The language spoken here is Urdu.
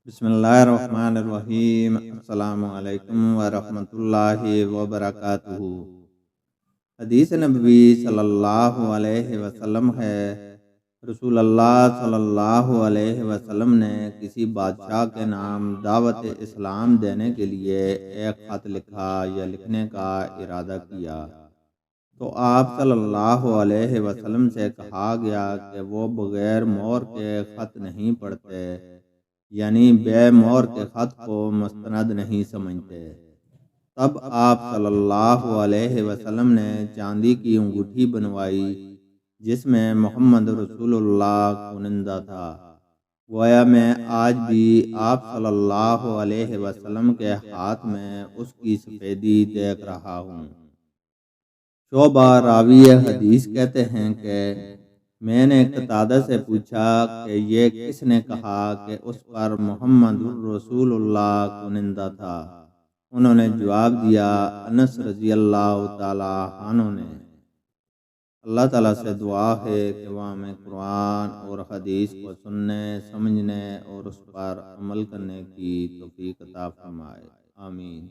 بسم اللہ الرحمن الرحیم۔ السلام علیکم ورحمۃ اللہ وبرکاتہ۔ حدیث نبوی صلی اللہ علیہ وسلم ہے، رسول اللہ صلی اللہ علیہ وسلم نے کسی بادشاہ کے نام دعوت اسلام دینے کے لیے ایک خط لکھا یا لکھنے کا ارادہ کیا تو آپ صلی اللہ علیہ وسلم سے کہا گیا کہ وہ بغیر مہر کے خط نہیں پڑھتے، یعنی بے مہر کے خط کو مستند نہیں سمجھتے۔ تب آپ صلی اللہ علیہ وسلم نے چاندی کی انگوٹھی بنوائی جس میں محمد رسول اللہ کنندہ تھا۔ گویا میں آج بھی آپ صلی اللہ علیہ وسلم کے ہاتھ میں اس کی سفیدی دیکھ رہا ہوں۔ شعبہ راوی حدیث کہتے ہیں کہ میں نے قتادہ سے پوچھا کہ یہ کس نے کہا کہ اس پر محمد رسول اللہ کنندہ تھا؟ انہوں نے جواب دیا، انس رضی اللہ تعالی عنہ نے۔ اللہ تعالیٰ سے دعا ہے کہ وہ ہمیں قرآن اور حدیث کو سننے، سمجھنے اور اس پر عمل کرنے کی توفیق عطا فرمائے۔ آمین۔